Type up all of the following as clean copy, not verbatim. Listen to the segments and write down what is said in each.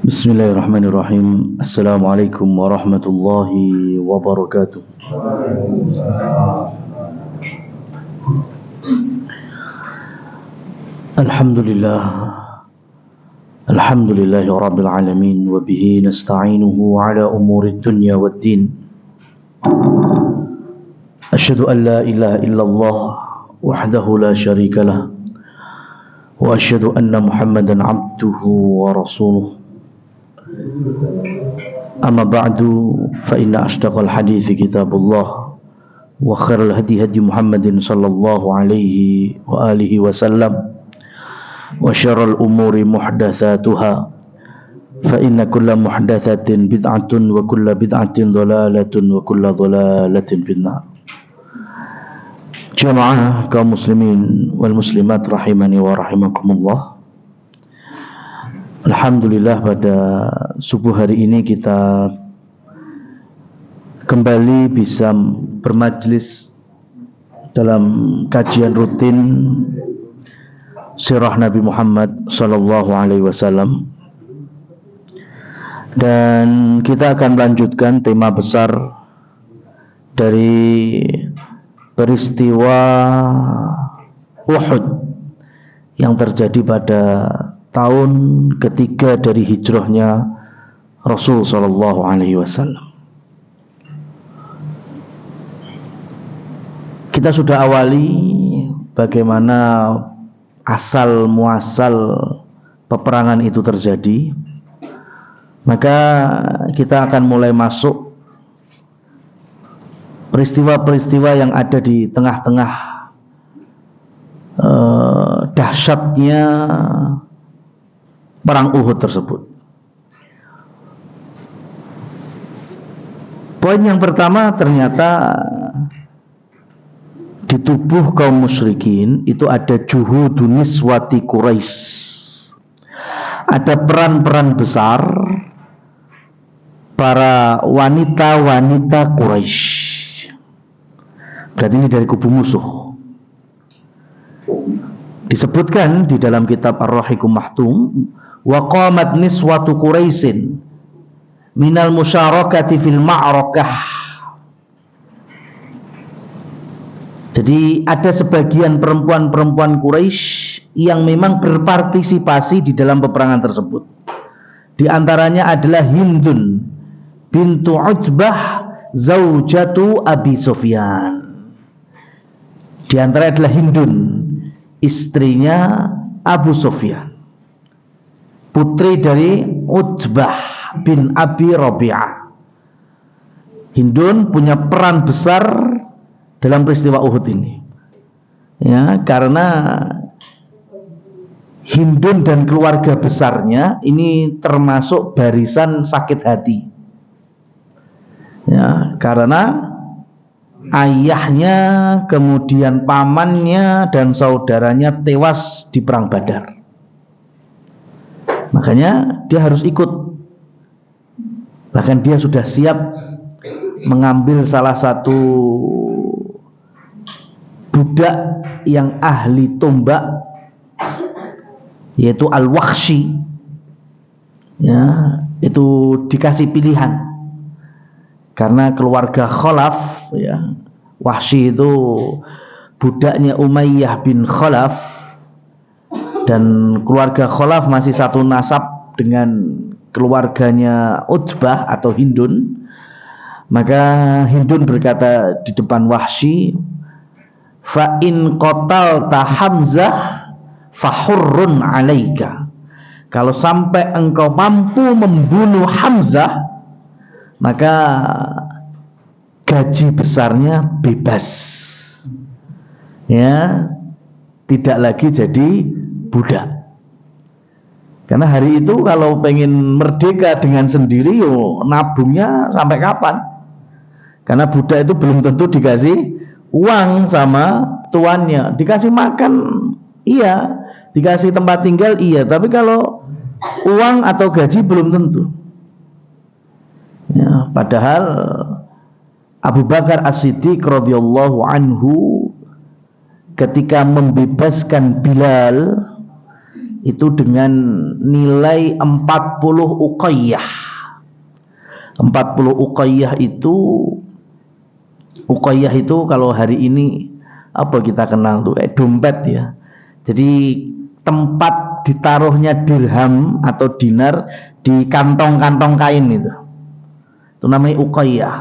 Bismillahirrahmanirrahim. Assalamualaikum warahmatullahi wabarakatuh. Alhamdulillah. Alhamdulillahi rabbil alamin wa bihi nasta'inuhu ala umurid dunya waddin. Asyhadu an la ilaha illallah wahdahu la syarika lah wa asyhadu anna Muhammadan abduhu wa rasuluh. Amma ba'du fa inna ashdaqal hadithi kitabullah wa khairal hadi hadi Muhammadin sallallahu alaihi wa alihi wasallam wa syarrul umuri muhdatsatuha fa inna kulla muhdatsatin bid'atun wa kulla bid'atin dhalalatun wa kulla dhalalatin finnar. Jamaah kaum muslimin wal muslimat rahimani wa rahimakumullah. Alhamdulillah, pada subuh hari ini kita kembali bisa bermajlis dalam kajian rutin sirah Nabi Muhammad sallallahu alaihi wasallam, dan kita akan melanjutkan tema besar dari peristiwa Uhud yang terjadi pada tahun ketiga dari hijrahnya Rasul sallallahu alaihi wasallam. Kita sudah awali bagaimana asal muasal peperangan itu terjadi. Maka kita akan mulai masuk peristiwa-peristiwa yang ada di tengah-tengah dahsyatnya perang Uhud tersebut. Poin yang pertama, ternyata di tubuh kaum musyrikin itu ada juhudun niswati Quraisy. Ada peran-peran besar para wanita-wanita Quraisy. Berarti ini dari kubu musuh. Disebutkan di dalam kitab Ar-Rahiqum Mahtum, wa qamat niswatu Quraisyin minal musyarakati fil ma'rakah. Jadi ada sebagian perempuan-perempuan Quraisy yang memang berpartisipasi di dalam peperangan tersebut. Di antaranya adalah Hindun bintu Utbah zaujatu Abi Sufyan. Di antara adalah Hindun, istrinya Abu Sufyan, putri dari Utbah bin Abi Rabi'ah. Hindun punya peran besar dalam peristiwa Uhud ini, ya, karena Hindun dan keluarga besarnya ini termasuk barisan sakit hati, ya, karena ayahnya, kemudian pamannya dan saudaranya tewas di perang Badar. Makanya dia harus ikut. Bahkan dia sudah siap mengambil salah satu budak yang ahli tombak, yaitu Al-Wakhshi. Ya, itu dikasih pilihan. Karena keluarga Khalaf, ya, Wahsy itu budaknya Umayyah bin Khalaf, dan keluarga Khalaf masih satu nasab dengan keluarganya Utbah atau Hindun. Maka Hindun berkata di depan Wahsy, fa in qatalta Hamzah fahurrun alaika. Kalau sampai engkau mampu membunuh Hamzah, maka gaji besarnya bebas, ya, tidak lagi jadi budak. Karena hari itu kalau pengen merdeka dengan sendiri, yo nabungnya sampai kapan? Karena budak itu belum tentu dikasih uang sama tuannya, dikasih makan iya, dikasih tempat tinggal iya, tapi kalau uang atau gaji belum tentu. Ya, padahal Abu Bakar As-Siddiq radhiyallahu anhu ketika membebaskan Bilal itu dengan nilai 40 uqayyah. 40 uqayyah itu kalau hari ini apa kita kenal tuh kayak dompet ya. Jadi tempat ditaruhnya dirham atau dinar di kantong-kantong kain itu namanya uqayyah.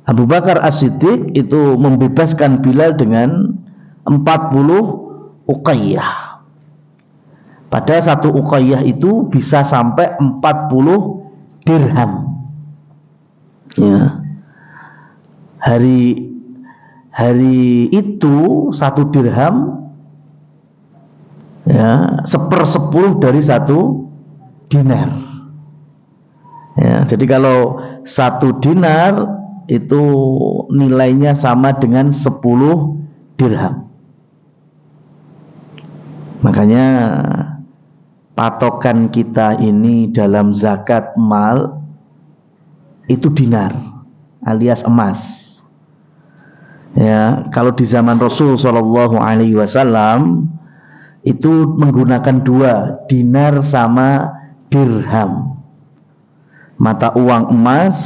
Abu Bakar As-Siddiq itu membebaskan Bilal dengan 40 uqayyah. Pada satu uqayyah itu bisa sampai 40 dirham. Ya. Hari itu satu dirham ya 1/10 dari satu dinar. Ya, jadi kalau satu dinar itu nilainya sama dengan 10 dirham. Makanya patokan kita ini dalam zakat mal itu dinar alias emas. Ya, kalau di zaman Rasul Shallallahu Alaihi Wasallam itu menggunakan 2, dinar sama dirham, mata uang emas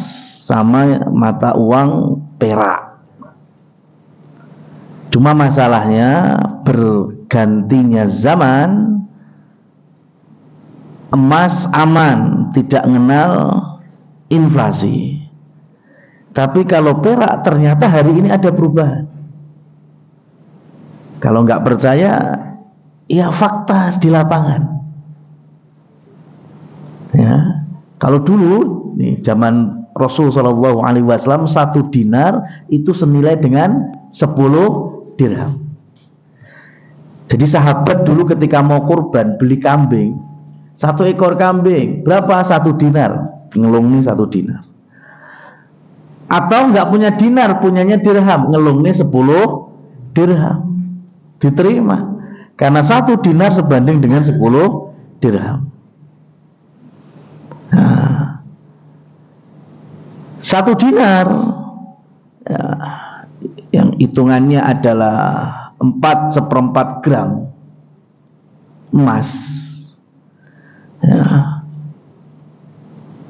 sama mata uang perak. Cuma masalahnya bergantinya zaman, emas aman, tidak mengenal inflasi. Tapi kalau perak ternyata hari ini ada perubahan. Kalau nggak percaya, ya fakta di lapangan. Ya, kalau dulu nih zaman Rasul Shallallahu Alaihi Wasallam 1 dinar itu senilai dengan 10 dirham. Jadi sahabat dulu ketika mau kurban beli kambing, 1 ekor kambing berapa? 1 dinar, ngelungnya 1 dinar. Atau nggak punya dinar, punyanya dirham, ngelungnya 10 dirham, diterima karena 1 dinar sebanding dengan 10 dirham. Nah, 1 dinar ya, yang hitungannya adalah 4/4 gram emas. Ya.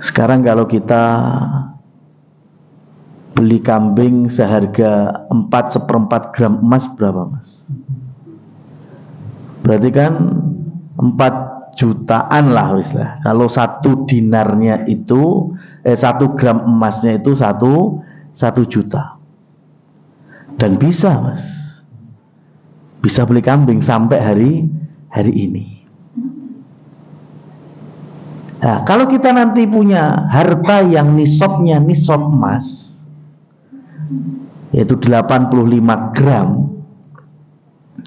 Sekarang kalau kita beli kambing seharga 4/4 gram emas berapa, Mas? Berarti kan 4 jutaan lah wis lah. Kalau 1 dinarnya itu 1 gram emasnya itu 1 juta. Dan bisa, Mas, bisa beli kambing sampai hari ini. Nah, kalau kita nanti punya harta yang nisabnya nisab emas, yaitu 85 gram,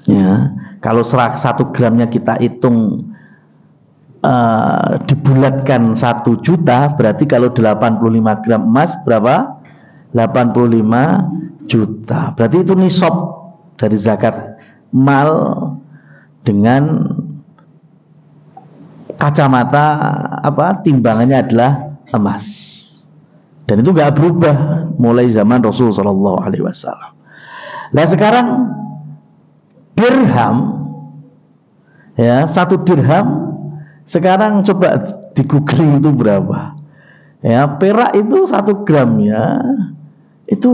ya, kalau 1 gramnya kita hitung dibulatkan 1 juta, berarti kalau 85 gram emas berapa? 85 juta. Berarti itu nisab dari zakat mal dengan kacamata timbangannya adalah emas. Dan itu nggak berubah mulai zaman Rasul Shallallahu Alaihi Wasallam. Nah sekarang dirham, ya 1 dirham sekarang coba di googling itu berapa? Ya perak itu 1 gram ya itu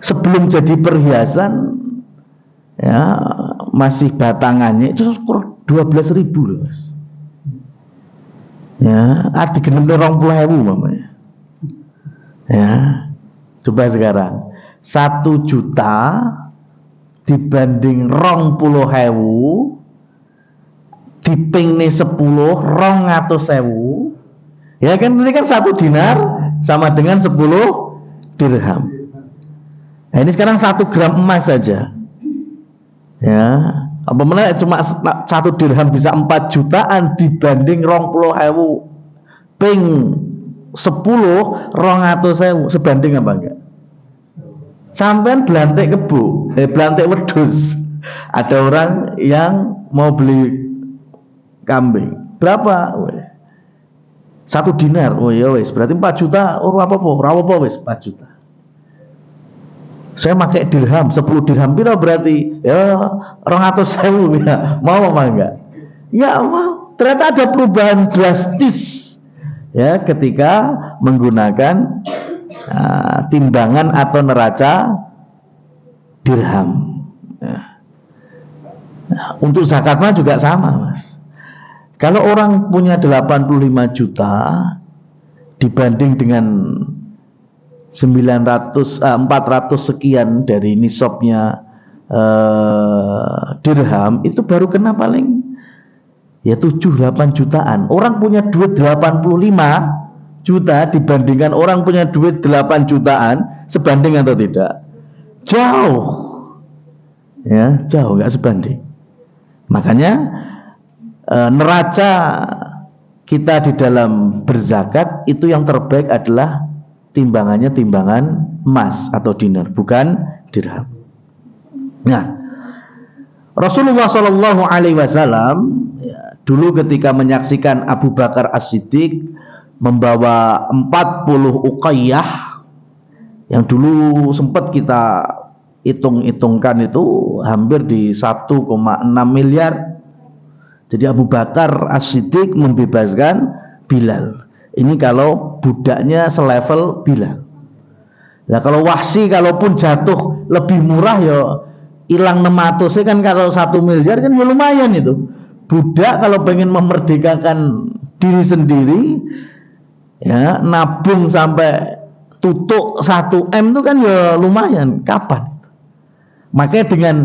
sebelum jadi perhiasan ya masih batangannya itu 12.000 loh, Mas. Ya, arti genep 20.000 mamanya. Ya, coba sekarang 1 juta dibanding 20.000 dipingne 10 200.000. Ya kan ini kan 1 dinar sama dengan 10 dirham. Nah, ini sekarang 1 gram emas saja. Ya, apa mana cuma 1 dirham bisa 4 jutaan dibanding 20.000 ping 10 200.000 sebanding apa enggak? Sampean belantik kebo, belantik wedhus. Ada orang yang mau beli kambing. Berapa? 1 dinar. Oh ya wis, berarti 4 juta. Oh apa-apa, ora apa-apa wis 4 juta. Saya pakai dirham, 10 dirham piro berarti? Ya 200.000 ya. Mau apa enggak? Enggak mau. Ternyata ada perubahan drastis ya ketika menggunakan timbangan atau neraca dirham. Ya. Untuk zakat mah juga sama, Mas. Kalau orang punya 85 juta dibanding dengan 400 sekian dari nisabnya dirham, itu baru kena paling ya 7-8 jutaan. Orang punya duit 85 juta dibandingkan orang punya duit 8 jutaan, sebanding atau tidak? Jauh. Ya, jauh, nggak sebanding. Makanya neraca kita di dalam berzakat itu yang terbaik adalah timbangannya timbangan emas atau dinar, bukan dirham. Nah, Rasulullah Shallallahu Alaihi Wasallam dulu ketika menyaksikan Abu Bakar As-Siddiq membawa 40 uqayyah yang dulu sempat kita hitung-hitungkan itu hampir di 1,6 miliar. Jadi Abu Bakar As-Siddiq membebaskan Bilal. Ini kalau budaknya selevel Bilal. Nah kalau Wahsy kalaupun jatuh lebih murah ya hilang 600 kan, kalau 1 miliar kan ya lumayan itu. Budak kalau pengen memerdekakan diri sendiri ya nabung sampai tutuk 1 M itu kan ya lumayan. Kapan? Makanya dengan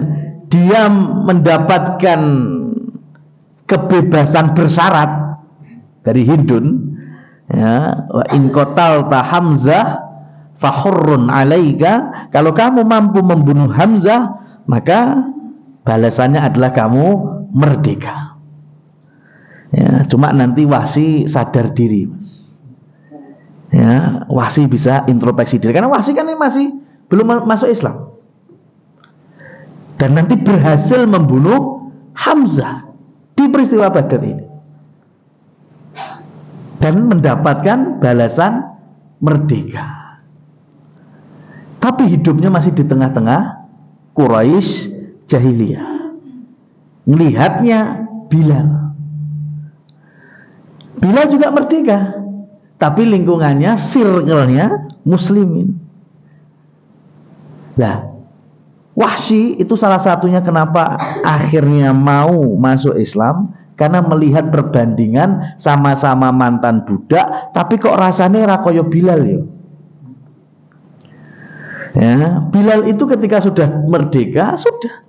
dia mendapatkan kebebasan bersyarat dari Hindun, ya, wa in qatalta Hamzah fahurrun alaika, kalau kamu mampu membunuh Hamzah maka balasannya adalah kamu merdeka. Ya, cuma nanti Wahsy sadar diri, Mas. Ya, Wahsy bisa introspeksi diri karena Wahsy kan ini masih belum masuk Islam. Dan nanti berhasil membunuh Hamzah di peristiwa Badar ini dan mendapatkan balasan merdeka. Tapi hidupnya masih di tengah-tengah Quraisy jahiliyah. Melihatnya Bilal juga merdeka, tapi lingkungannya, circle-nya muslimin. Nah, Wahsy itu salah satunya kenapa akhirnya mau masuk Islam, karena melihat perbandingan sama-sama mantan budak, tapi kok rasanya ra kaya Bilal ya. Ya, Bilal itu ketika sudah merdeka, sudah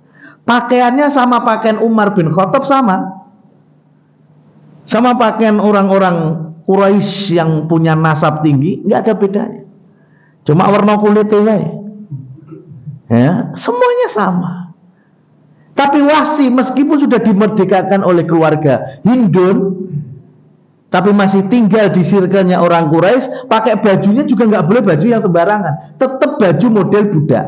pakaiannya sama pakaian Umar bin Khattab, sama pakaian orang-orang Quraisy yang punya nasab tinggi, nggak ada bedanya. Cuma warna kulitnya, ya, semuanya sama. Tapi Wahsy meskipun sudah dimerdekakan oleh keluarga Hindun, tapi masih tinggal di circle-nya orang Quraisy, pakai bajunya juga nggak boleh baju yang sembarangan, tetap baju model budak.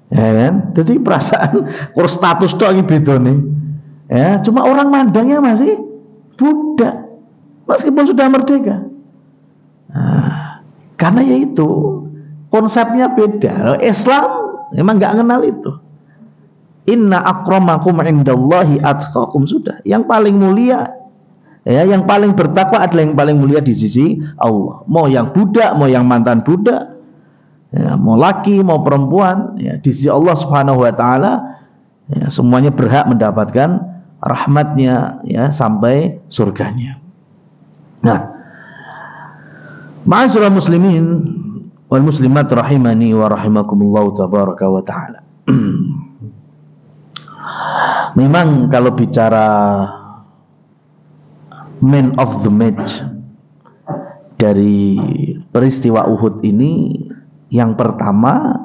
Ya kan? Jadi perasaan status tok iki bedone. Ya, cuma orang mandangnya masih budak meskipun sudah merdeka. Nah, karena yaitu konsepnya beda. Islam memang nggak kenal itu. Inna akramakum indallahi atqakum, sudah. Yang paling mulia, ya, yang paling bertakwa adalah yang paling mulia di sisi Allah. Mau yang budak, mau yang mantan budak, ya, mau laki, mau perempuan, ya, di sisi Allah Subhanahu wa taala, ya, semuanya berhak mendapatkan rahmatnya, ya, sampai surganya. Nah, ma'asyiral muslimin wal muslimat rahimani wa rahimakumullah tabaraka wa taala. Memang kalau bicara man of the match dari peristiwa Uhud ini, yang pertama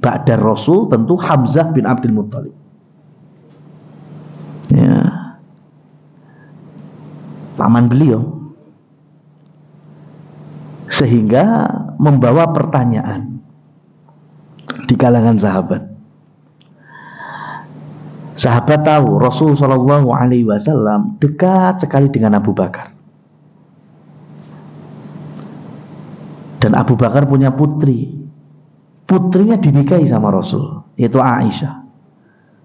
ba'da Rasul tentu Hamzah bin Abdul Muttalib. Ya, paman beliau, sehingga membawa pertanyaan di kalangan sahabat. Sahabat tahu Rasul Shallallahu Alaihi Wasallam dekat sekali dengan Abu Bakar, dan Abu Bakar punya putri putrinya dinikahi sama Rasul, yaitu Aisyah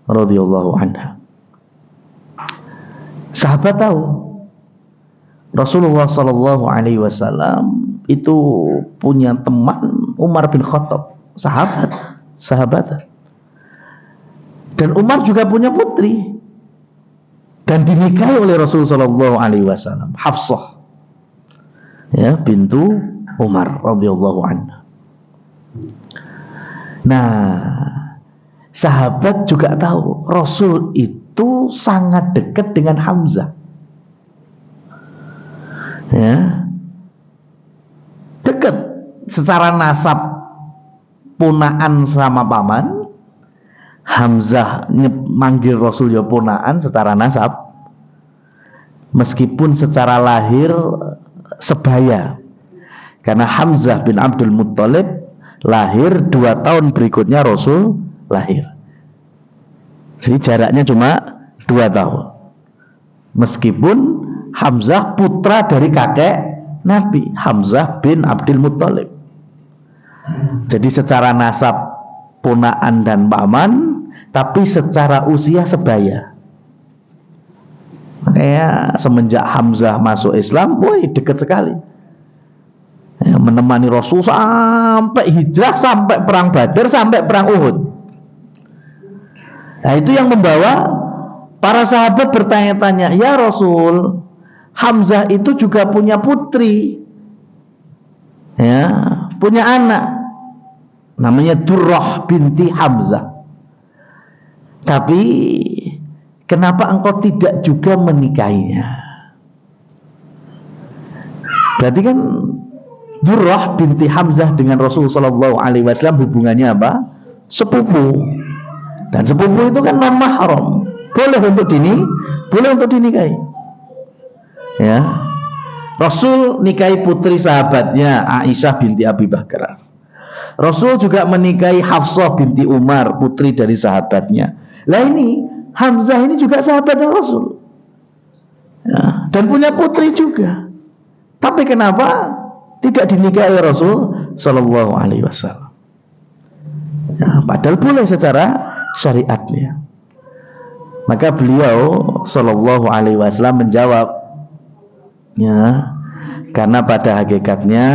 radhiyallahu anha. Sahabat tahu Rasulullah sallallahu alaihi wasallam itu punya teman Umar bin Khattab, sahabat. Dan Umar juga punya putri dan dinikahi oleh Rasulullah sallallahu alaihi wasallam, Hafsah, ya, bintu Umar radhiyallahu anha. Nah, sahabat juga tahu Rasul itu sangat dekat dengan Hamzah. Ya, dekat secara nasab, punaan sama paman. Hamzah manggil Rasul ya punaan secara nasab, meskipun secara lahir sebaya, karena Hamzah bin Abdul Muttalib lahir 2 tahun berikutnya Rasul lahir, jadi jaraknya cuma 2 tahun, meskipun Hamzah putra dari kakek Nabi, Hamzah bin Abdul Muttalib. Jadi secara nasab punaan dan paman, tapi secara usia sebaya. Makanya semenjak Hamzah masuk Islam, woi dekat sekali, ya, menemani Rasul sampai hijrah, sampai perang Badar, sampai perang Uhud. Nah, itu yang membawa para sahabat bertanya-tanya, ya Rasul, Hamzah itu juga punya putri, ya, punya anak, namanya Durrah binti Hamzah. Tapi kenapa engkau tidak juga menikahinya? Berarti kan Durrah binti Hamzah dengan Rasulullah SAW hubungannya apa? Sepupu. Dan sepupu itu kan non mahram, boleh untuk dinikahi. Ya, Rasul nikahi putri sahabatnya Aisyah binti Abi Bakar. Rasul juga menikahi Hafsah binti Umar, putri dari sahabatnya. Lah ini Hamzah ini juga sahabatnya Rasul, ya, dan punya putri juga. Tapi kenapa tidak dinikahi Rasul Sallallahu Alaihi Wasallam? Ya, padahal boleh secara syariatnya. Maka beliau Sallallahu Alaihi Wasallam menjawab, ya, karena pada hakikatnya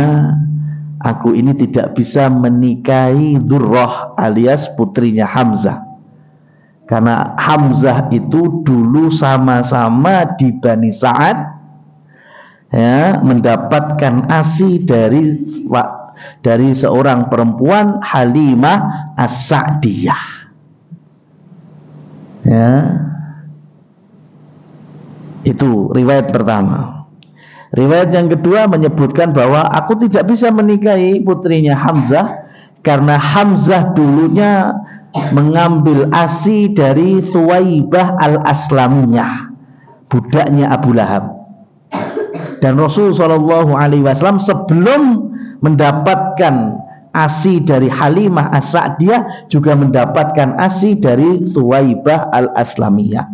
aku ini tidak bisa menikahi Durrah alias putrinya Hamzah, karena Hamzah itu dulu sama-sama di Bani Sa'ad, ya, mendapatkan ASI dari seorang perempuan, Halimah As-Sa'diyah, ya. Itu riwayat pertama. Riwayat yang kedua menyebutkan bahwa aku tidak bisa menikahi putrinya Hamzah karena Hamzah dulunya mengambil ASI dari Thuwaibah al-Aslamiyah, budaknya Abu Lahab. Dan Rasulullah SAW sebelum mendapatkan ASI dari Halimah As-Sa'diyah juga mendapatkan ASI dari Thuwaibah al-Aslamiyah.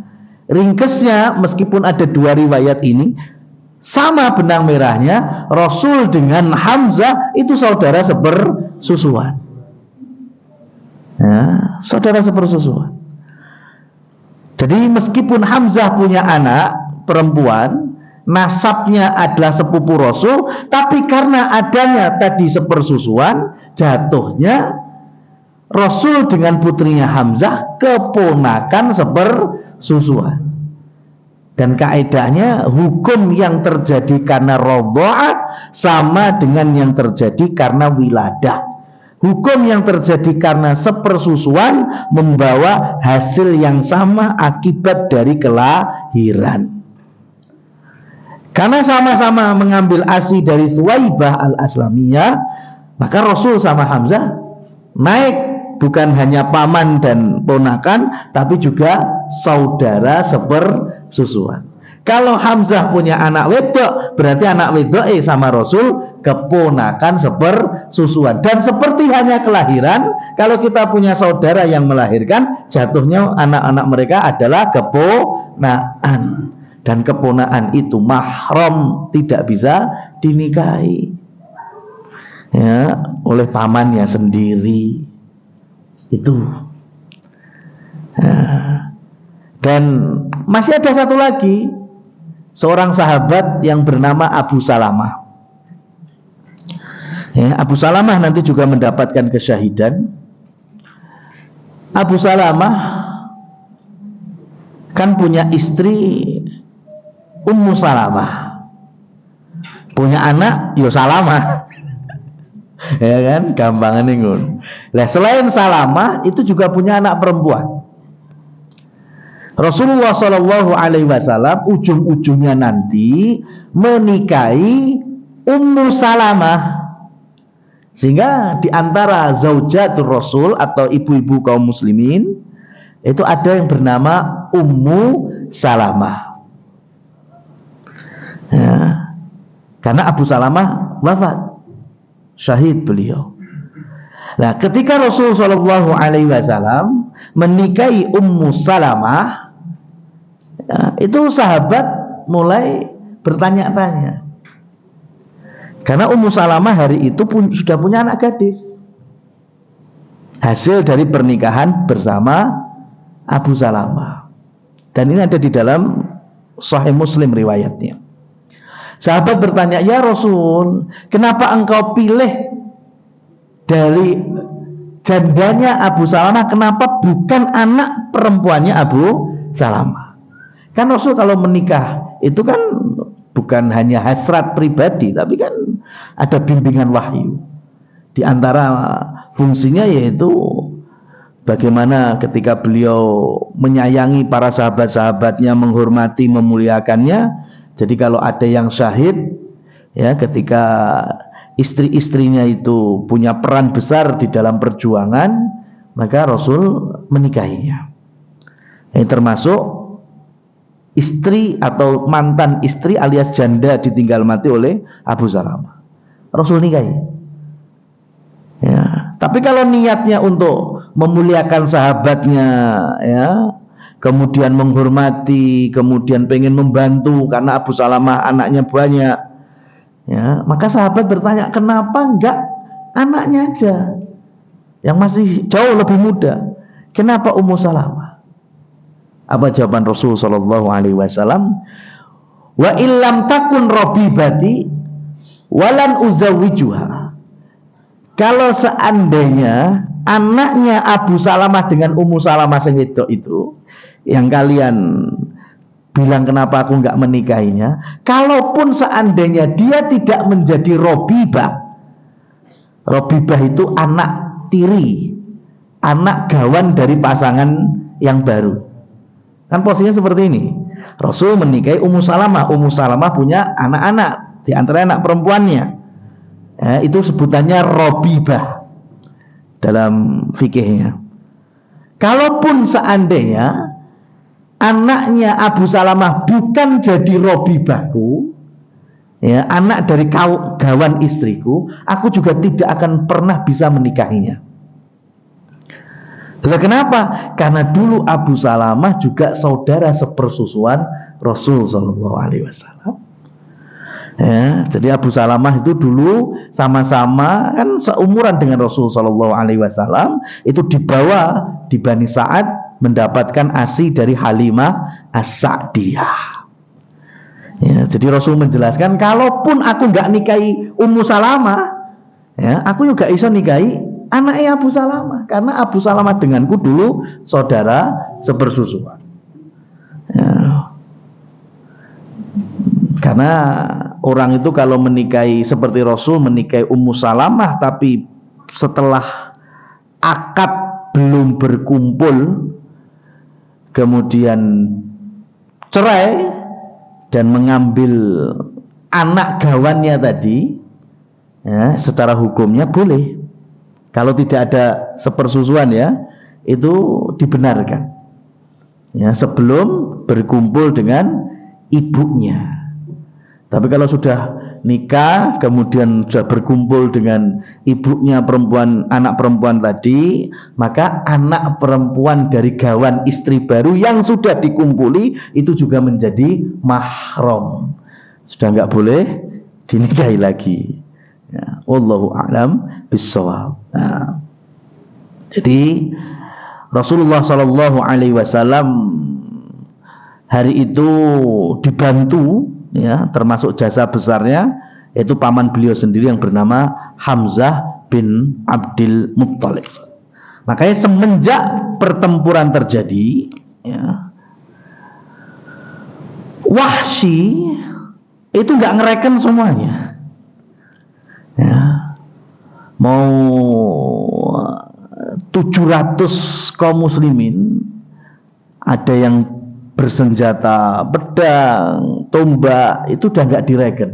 Ringkesnya, meskipun ada 2 riwayat ini, sama benang merahnya, Rasul dengan Hamzah itu saudara sepersusuan, ya, saudara sepersusuan. Jadi meskipun Hamzah punya anak perempuan, nasabnya adalah sepupu Rasul, tapi karena adanya tadi sepersusuan, jatuhnya Rasul dengan putrinya Hamzah keponakan sepersusuan. Dan kaedahnya hukum yang terjadi karena radha'ah sama dengan yang terjadi karena wiladah. Hukum yang terjadi karena sepersusuan membawa hasil yang sama akibat dari kelahiran. Karena sama-sama mengambil ASI dari Thuwaibah al-Aslamiyah, maka Rasul sama Hamzah naik bukan hanya paman dan ponakan, tapi juga saudara sepersusuan. Kalau Hamzah punya anak wedok, berarti anak wedok sama Rasul keponakan sepersusuan. Dan seperti hanya kelahiran, kalau kita punya saudara yang melahirkan, jatuhnya anak-anak mereka adalah keponaan. Dan keponaan itu mahram, tidak bisa dinikahi, ya, oleh pamannya sendiri. Itu. Nah, dan masih ada satu lagi, seorang sahabat yang bernama Abu Salamah. Ya, Abu Salamah nanti juga mendapatkan kesyahidan. Abu Salamah kan punya istri Ummu Salamah, punya anak yo Salamah. Ya kan, gampang ningun. Lah selain Salamah itu juga punya anak perempuan. Rasulullah Shallallahu Alaihi Wasallam ujung-ujungnya nanti menikahi Ummu Salamah, sehingga di antara zaujatul Rasul atau ibu-ibu kaum muslimin itu ada yang bernama Ummu Salamah. Ya, karena Abu Salamah wafat, syahid beliau. Nah, ketika Rasul Shallallahu Alaihi Wasallam menikahi Ummu Salamah, ya, itu sahabat mulai bertanya-tanya, karena Ummu Salamah hari itu sudah punya anak gadis, hasil dari pernikahan bersama Abu Salamah. Dan ini ada di dalam Sahih Muslim riwayatnya. Sahabat bertanya, ya Rasul, kenapa engkau pilih dari jandanya Abu Salamah, kenapa bukan anak perempuannya Abu Salamah? Kan Rasul kalau menikah itu kan bukan hanya hasrat pribadi, tapi kan ada bimbingan wahyu. Di antara fungsinya yaitu bagaimana ketika beliau menyayangi para sahabat-sahabatnya, menghormati, memuliakannya. Jadi kalau ada yang syahid, ya, ketika istri-istrinya itu punya peran besar di dalam perjuangan, maka Rasul menikahinya. Ini termasuk istri atau mantan istri alias janda ditinggal mati oleh Abu Salamah, Rasul nikahi. Ya, tapi kalau niatnya untuk memuliakan sahabatnya, ya, kemudian menghormati, kemudian pengen membantu karena Abu Salamah anaknya banyak, ya, maka sahabat bertanya, kenapa enggak anaknya aja yang masih jauh lebih muda, kenapa Ummu Salamah? Apa jawaban Rasul Shallallahu Alaihi Wasallam? Wa illam takun robibati walan uzawijuha. Kalau seandainya anaknya Abu Salamah dengan Ummu Salamah itu yang kalian bilang kenapa aku nggak menikahinya, kalaupun seandainya dia tidak menjadi robibah. Robibah itu anak tiri, anak gawan dari pasangan yang baru. Kan posisinya seperti ini. Rasul menikahi Ummu Salamah. Ummu Salamah punya anak-anak, di antara anak perempuannya, ya, itu sebutannya robibah dalam fikihnya. Kalaupun seandainya anaknya Abu Salamah bukan jadi robibahku, ya, anak dari gawan istriku, aku juga tidak akan pernah bisa menikahinya. Lah kenapa? Karena dulu Abu Salamah juga saudara sepersusuan Rasul Shallallahu Alaihi Wasallam. Ya, jadi Abu Salamah itu dulu sama-sama kan seumuran dengan Rasul Shallallahu Alaihi Wasallam, itu dibawa di Bani Sa'ad mendapatkan ASI dari Halimah As-Sa'diyah. Ya, jadi Rasul menjelaskan, kalaupun aku nggak nikahi Ummu Salamah, ya, aku juga bisa nikahi anaknya Abu Salamah, karena Abu Salamah denganku dulu saudara sepersusuan. Ya. Karena orang itu kalau menikahi seperti Rasul menikahi Ummu Salamah, tapi setelah akad belum berkumpul, kemudian cerai dan mengambil anak gawannya tadi, ya, secara hukumnya boleh. Kalau tidak ada sepersusuan, ya, itu dibenarkan, ya, sebelum berkumpul dengan ibunya. Tapi kalau sudah nikah kemudian sudah berkumpul dengan ibunya perempuan, anak perempuan tadi, maka anak perempuan dari gawan istri baru yang sudah dikumpuli itu juga menjadi mahram, sudah nggak boleh dinikahi lagi. Ya, wallahu a'lam bishawab. Nah, Jadi Rasulullah Shallallahu Alaihi Wasallam hari itu dibantu, ya, termasuk jasa besarnya yaitu paman beliau sendiri yang bernama Hamzah bin Abdul Muttalib. Makanya semenjak pertempuran terjadi, ya, Wahsy itu nggak ngereken semuanya, ya. Mau 700 kaum muslimin, ada yang bersenjata pedang, tombak, itu udah nggak direken.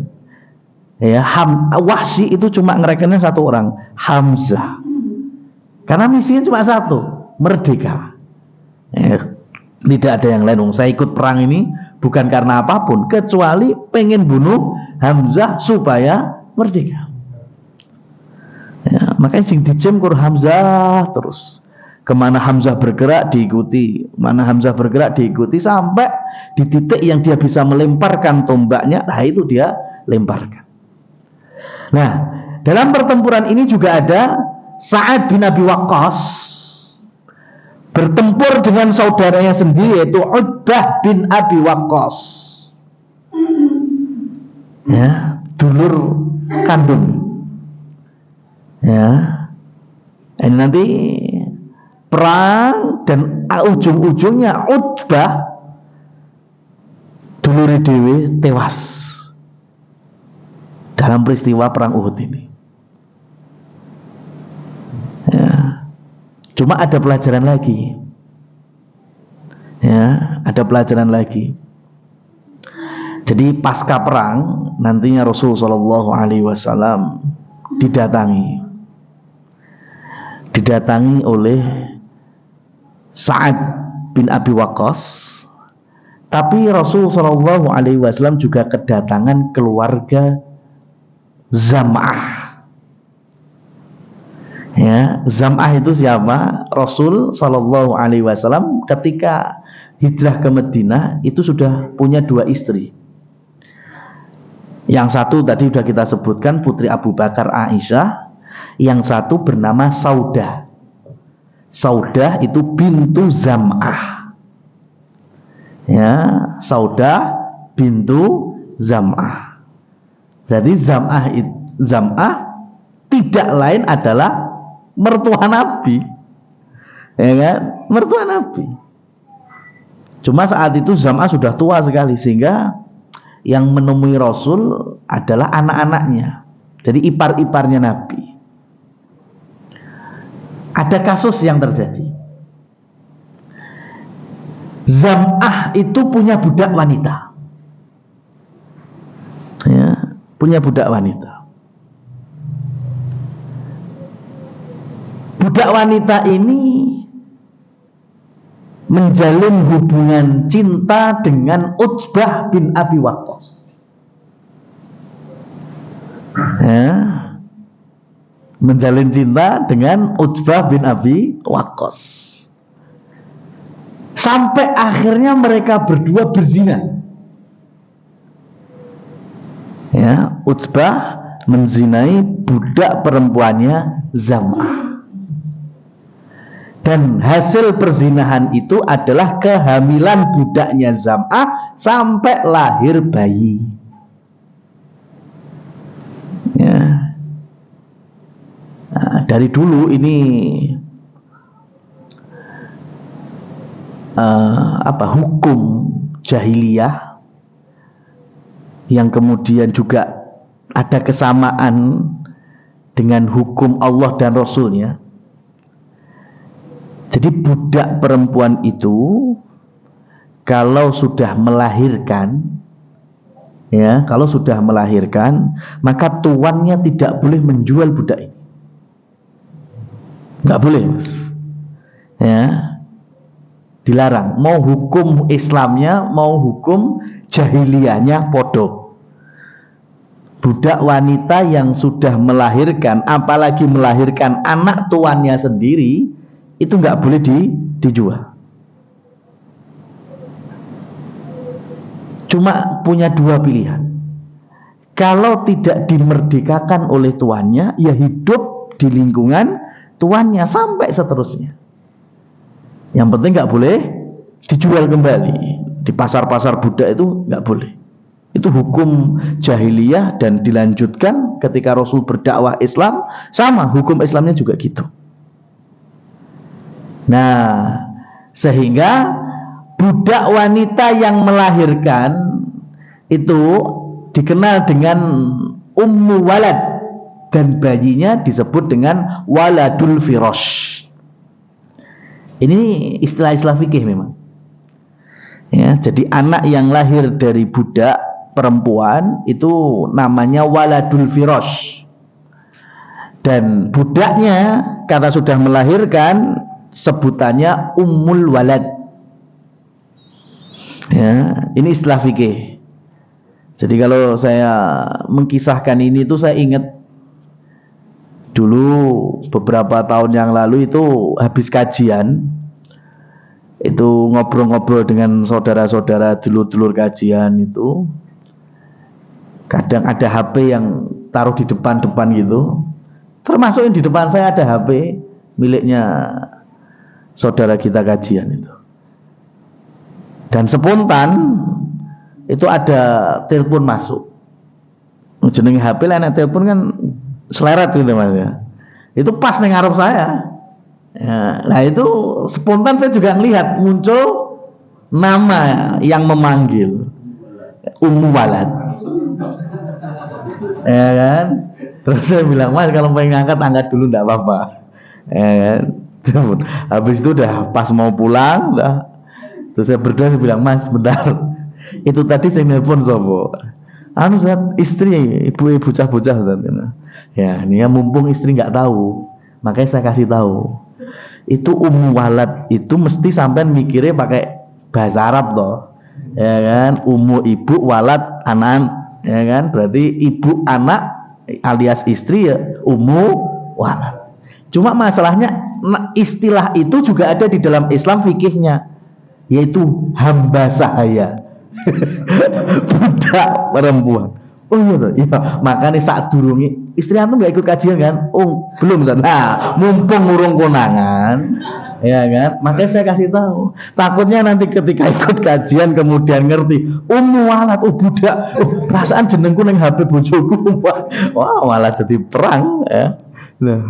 Ya, Wahsy itu cuma ngerekennya satu orang, Hamzah. Karena misinya cuma satu, merdeka. Ya, tidak ada yang lain. Saya ikut perang ini bukan karena apapun, kecuali pengen bunuh Hamzah supaya merdeka. Ya, makanya sing dijem kur Hamzah terus. Kemana Hamzah bergerak diikuti, mana Hamzah bergerak diikuti, sampai di titik yang dia bisa melemparkan tombaknya, nah itu dia lemparkan. Nah, dalam pertempuran ini juga ada Sa'ad bin Abi Waqqas bertempur dengan saudaranya sendiri, yaitu Utbah bin Abi Waqqas, ya, dulur kandung. Ya, ini nanti perang dan ujung-ujungnya Utbah dulure dhewe tewas dalam peristiwa perang Uhud ini. Ya, cuma ada pelajaran lagi. Ya, ada pelajaran lagi. Jadi pasca perang nantinya Rasul Shallallahu Alaihi Wasallam didatangi oleh Sa'ad bin Abi Waqqas, tapi Rasul Shallallahu Alaihi Wasallam juga kedatangan keluarga Zam'ah. Ya, Zam'ah itu siapa? Rasul Shallallahu Alaihi Wasallam ketika hijrah ke Madinah itu sudah punya 2 istri. Yang satu tadi sudah kita sebutkan, putri Abu Bakar Aisyah. Yang satu bernama Saudah. Saudah itu bintu Zam'ah. Ya, Saudah bintu Zam'ah. Jadi Zam'ah tidak lain adalah mertua Nabi. Ya kan? Mertua Nabi. Cuma saat itu Zam'ah sudah tua sekali, sehingga yang menemui Rasul adalah anak-anaknya. Jadi ipar-iparnya Nabi. Ada kasus yang terjadi. Zam'ah itu punya budak wanita. Ya, punya budak wanita. Budak wanita ini menjalin hubungan cinta dengan Utbah bin Abi Waqqas. Ya, menjalin cinta dengan Utbah bin Abi Waqqas, sampai akhirnya mereka berdua berzina. Ya, Utbah menzinai budak perempuannya Zam'ah, dan hasil perzinahan itu adalah kehamilan budaknya Zam'ah sampai lahir bayi. Ya. Nah, dari dulu ini hukum jahiliyah yang kemudian juga ada kesamaan dengan hukum Allah dan Rasulnya. Jadi budak perempuan itu kalau sudah melahirkan, ya, kalau sudah melahirkan, maka tuannya tidak boleh menjual budak ini. Nggak boleh, Mas. Ya, dilarang. Mau hukum Islamnya, mau hukum jahiliyahnya podo. Budak wanita yang sudah melahirkan, apalagi melahirkan anak tuannya sendiri, itu nggak boleh dijual. Cuma punya 2 pilihan. Kalau tidak dimerdekakan oleh tuannya, ya hidup di lingkungan tuannya sampai seterusnya. Yang penting nggak boleh dijual kembali. Di pasar-pasar budak itu nggak boleh. Itu hukum jahiliyah dan dilanjutkan ketika Rasul berdakwah Islam, sama hukum Islamnya juga gitu. Nah, sehingga budak wanita yang melahirkan itu dikenal dengan ummu walad, dan bayinya disebut dengan waladul firash. Ini istilah-istilah fikih memang. Ya, jadi anak yang lahir dari budak perempuan itu namanya waladul firash. Dan budaknya karena sudah melahirkan sebutannya ummul walad. Ya, ini istilah fikih. Jadi kalau saya mengkisahkan ini tuh saya ingat dulu beberapa tahun yang lalu itu habis kajian, itu ngobrol-ngobrol dengan saudara-saudara dulur-dulur kajian itu, kadang ada HP yang taruh di depan-depan gitu, termasuk yang di depan saya ada HP miliknya saudara kita kajian itu, dan spontan itu ada telepon masuk. Jenenge HP lah, telepon kan seleret gitu mas ya. Itu pas ning ngarep saya. Ya, nah itu spontan saya juga ngelihat muncul nama yang memanggil Ummu Walad. Ya kan? Terus saya bilang, "Mas, kalau pengen angkat dulu enggak apa-apa." Ya kan? Habis itu udah pas mau pulang, udah. Terus saya berdoa, saya bilang, "Mas, bentar. Itu tadi saya nelpon sopo." Anu Ustaz, istri, ibu bocah-bocah Ustaz. Ya, ini ya mumpung istri nggak tahu, makanya saya kasih tahu. Itu Ummu Walad itu mesti sampean mikirnya pakai bahasa Arab toh. Ya kan? Ummu ibu, walad anak, ya kan? Berarti ibu anak alias istri ya Ummu Walad. Cuma masalahnya istilah itu juga ada di dalam Islam fikihnya, yaitu hamba sahaya. Budak perempuan. Oh iya, makanya saat durungi istri antum nggak ikut kajian kan? Oh belum kan? Nah, mumpung urung konangan, ya kan? Makanya saya kasih tahu. Takutnya nanti ketika ikut kajian kemudian ngerti, Ummu Walad, oh budak, oh perasaan jenengku neng HP bojoku, wah malah jadi perang, ya. Nah,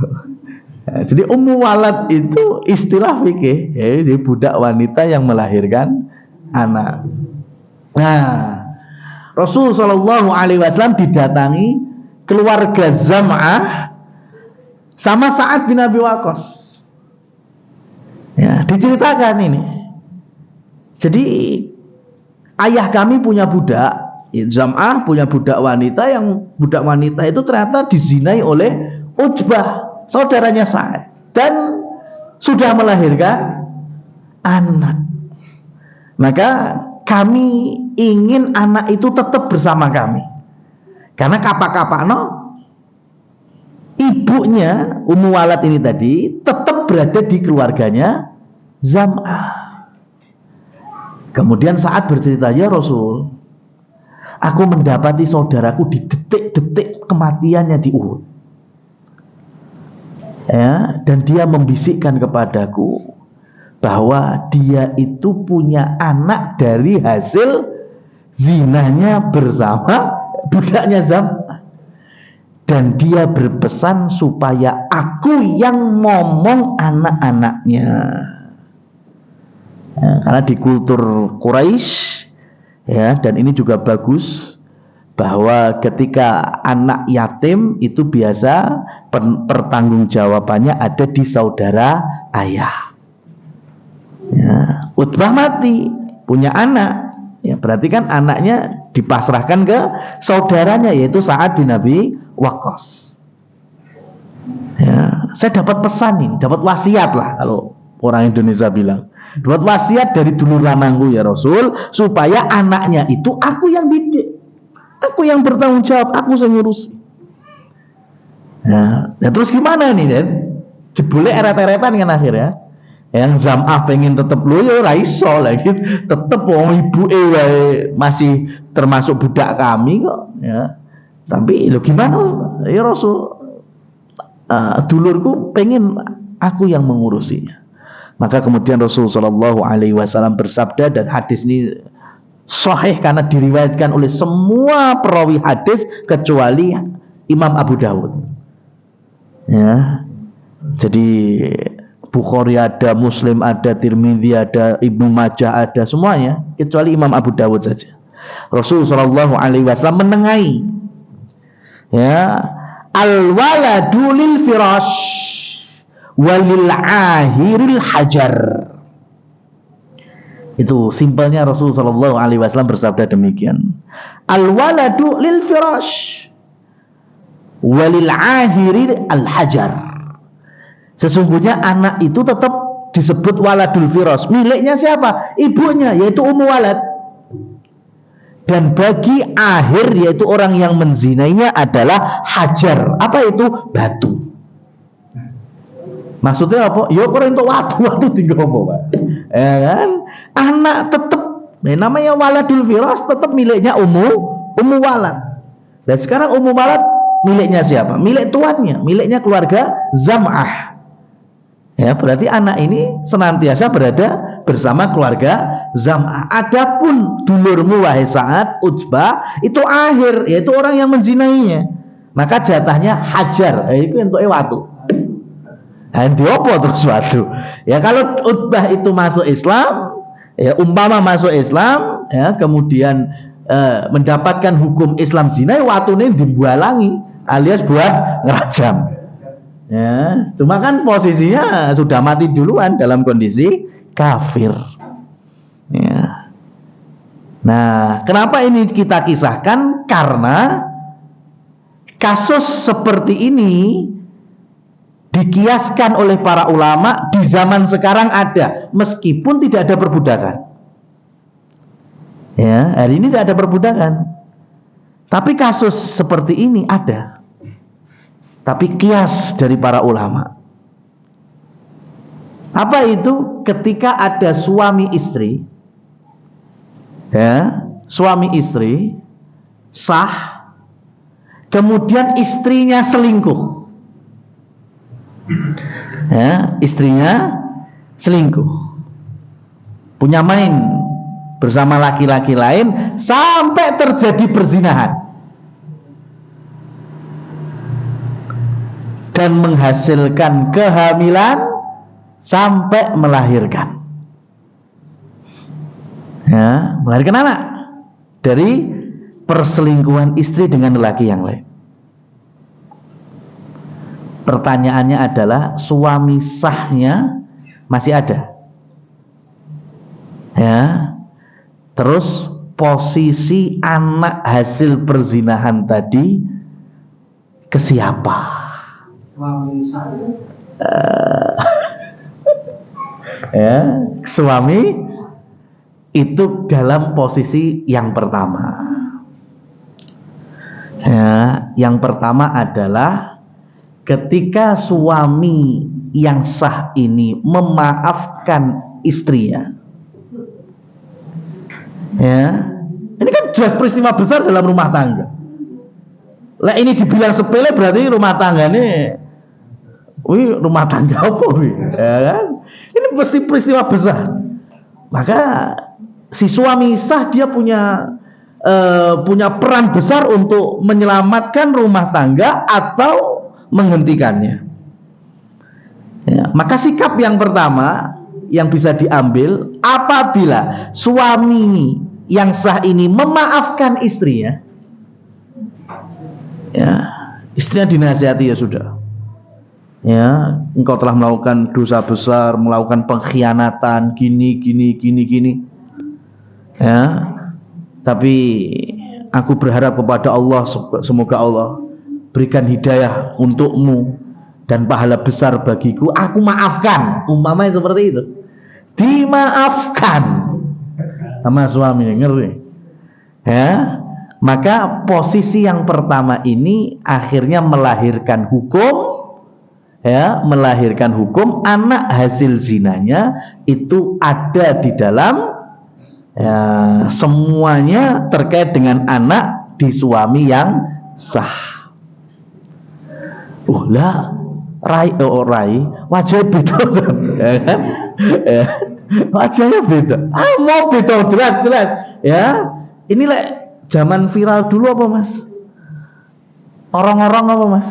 jadi Ummu Walad itu istilah fikih, yaitu budak wanita yang melahirkan anak. Nah, Rasul Shallallahu Alaihi Wasallam didatangi keluarga Zam'ah sama Sa'ad bin Abi Waqqas. Ya, diceritakan ini. Jadi ayah kami punya budak, Zam'ah punya budak wanita, yang budak wanita itu ternyata dizinai oleh Utbah, saudaranya Sa'ad, dan sudah melahirkan anak. Maka kami ingin anak itu tetap bersama kami, karena kapak-kapakno ibunya Ummu Walad ini tadi tetap berada di keluarganya Zam'ah. Kemudian saat bercerita, ya Rasul, aku mendapati saudaraku di detik-detik kematiannya di Uhud, ya, dan dia membisikkan kepadaku bahwa dia itu punya anak dari hasil zinanya bersama budaknya Zam'ah, dan dia berpesan supaya aku yang ngomong anak-anaknya, ya, karena di kultur Quraisy, ya, dan ini juga bagus bahwa ketika anak yatim itu biasa pertanggungjawabannya ada di saudara ayah. Ya, Utbah mati, punya anak, ya berarti kan anaknya dipasrahkan ke saudaranya, yaitu Sa'ad bin Abi Waqqas. Ya, saya dapat pesan ini, dapat wasiat lah kalau orang Indonesia bilang, dapat wasiat dari dulur lanangku ya Rasul, supaya anaknya itu aku yang didik, aku yang bertanggung jawab, aku yang ngurusi. Ya, terus gimana nih, Den? Jebule eret-eretan kan akhirnya. Yang Zam'ah pengen tetep loyo raiso lagi, tetep wong ibuke wae masih termasuk budak kami kok, ya. Tapi lo gimana ya Rasul, dulurku pengen aku yang mengurusinya. Maka kemudian Rasulullah SAW bersabda, dan hadis ini sahih karena diriwayatkan oleh semua perawi hadis kecuali Imam Abu Dawud. Ya, jadi Bukhari ada, Muslim ada, Tirmidzi ada, Ibnu Majah ada, semuanya kecuali Imam Abu Dawud saja. Rasulullah SAW menengahi, ya, al-waladu lil firash walil ahiril hajar. Itu simpelnya Rasulullah SAW bersabda demikian. Al-waladu lil firash walil ahiril hajar. Sesungguhnya anak itu tetap disebut waladul firas. Miliknya siapa? Ibunya, yaitu ummu walad. Dan bagi akhir, yaitu orang yang menzinainya, adalah hajar. Apa itu? Batu. Maksudnya apa? Ya orang itu watu tinggal apa, Pak? Ya kan? Anak tetap, namanya waladul firas, tetap miliknya ummu walad. Dan sekarang ummu walad miliknya siapa? Milik tuannya, miliknya keluarga Zam'ah. Ya, berarti anak ini senantiasa berada bersama keluarga Zam'ah. Adapun dulurmu wahai Sa'ad, Utbah, itu akhir, yaitu orang yang menzinainya. Maka jatahnya hajar, itu entuke watu. Nanti apa terus watu? Ya kalau Utbah itu masuk Islam, ya umpama masuk Islam, ya kemudian mendapatkan hukum Islam zina, watune dibualangi alias buat ngerajam. Ya, cuma kan posisinya sudah mati duluan dalam kondisi kafir. Ya. Nah, kenapa ini kita kisahkan? Karena kasus seperti ini dikiaskan oleh para ulama di zaman sekarang ada, meskipun tidak ada perbudakan. Ya, hari ini tidak ada perbudakan. Tapi kasus seperti ini ada. Tapi kias dari para ulama. Apa itu? Ketika ada suami istri, ya, suami istri sah, kemudian istrinya selingkuh, ya, istrinya selingkuh, punya main bersama laki-laki lain sampai terjadi perzinahan. Dan menghasilkan kehamilan sampai melahirkan. Ya, melahirkan anak dari perselingkuhan istri dengan lelaki yang lain. Pertanyaannya adalah, suami sahnya masih ada? Ya. Terus posisi anak hasil perzinahan tadi ke siapa? Suami saya. Ya, suami itu dalam posisi yang pertama. Ya, yang pertama adalah ketika suami yang sah ini memaafkan istrinya. Ya, ini kan jelas peristiwa besar dalam rumah tangga. Lah ini dibilang sepele berarti rumah tangga ini, rumah tangga apa ya kan? Ini pasti peristiwa besar. Maka si suami sah dia punya peran besar untuk menyelamatkan rumah tangga atau menghentikannya. Ya, maka sikap yang pertama yang bisa diambil apabila suami yang sah ini memaafkan istrinya. Ya, istrinya dinasihati, ya sudah. Ya, engkau telah melakukan dosa besar, melakukan pengkhianatan, gini. Ya, tapi aku berharap kepada Allah, semoga Allah berikan hidayah untukmu dan pahala besar bagiku. Aku maafkan, umpamanya seperti itu. Dimaafkan sama suaminya, ngeri. Ya. Maka posisi yang pertama ini akhirnya melahirkan hukum, ya, melahirkan hukum anak hasil zinanya itu ada di dalam, ya, semuanya terkait dengan anak di suami yang sah. Lah, rai wajahnya beda ya kan? Ya, wajahnya beda. Mau beda jelas ya. Ini zaman viral dulu apa Mas? Orang-orang apa Mas?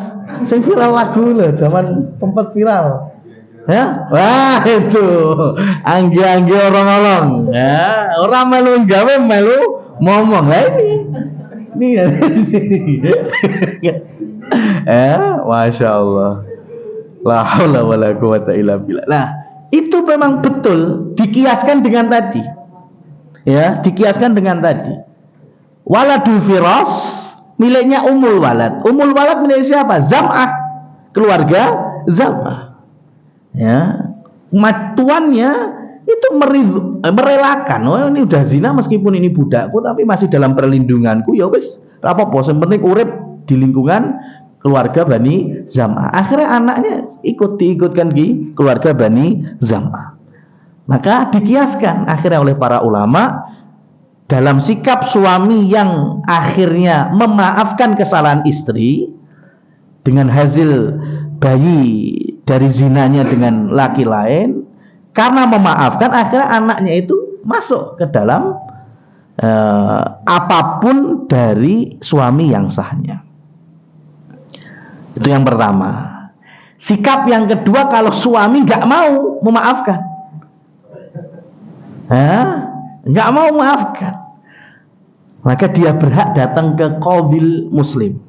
Saya viral lagu loh, zaman sempat viral. Ya, wah itu anggi-anggi orang-orang. Ya, orang melu gawe melu ngomong lah ini ya. Masya Allah. La haula wala quwata illa billah. Nah, itu memang betul dikiaskan dengan tadi. Ya, dikiaskan dengan tadi. Waladul firas miliknya Ummul Walad. Ummul Walad milik siapa? Zam'ah, keluarga Zam'ah. Ya, tuannya itu merelakan. Oh, ini udah zina meskipun ini budakku tapi masih dalam perlindunganku. Ya wis, apa-apa, yang penting urip di lingkungan keluarga Bani Zam'ah. Akhirnya anaknya diikutkan di keluarga Bani Zam'ah. Maka dikiaskan akhirnya oleh para ulama dalam sikap suami yang akhirnya memaafkan kesalahan istri dengan hasil bayi dari zinanya dengan laki lain, karena memaafkan akhirnya anaknya itu masuk ke dalam apapun dari suami yang sahnya. Itu yang pertama. Sikap yang kedua, kalau suami nggak mau memaafkan, nggak mau memaafkan, maka dia berhak datang ke qadhil muslim.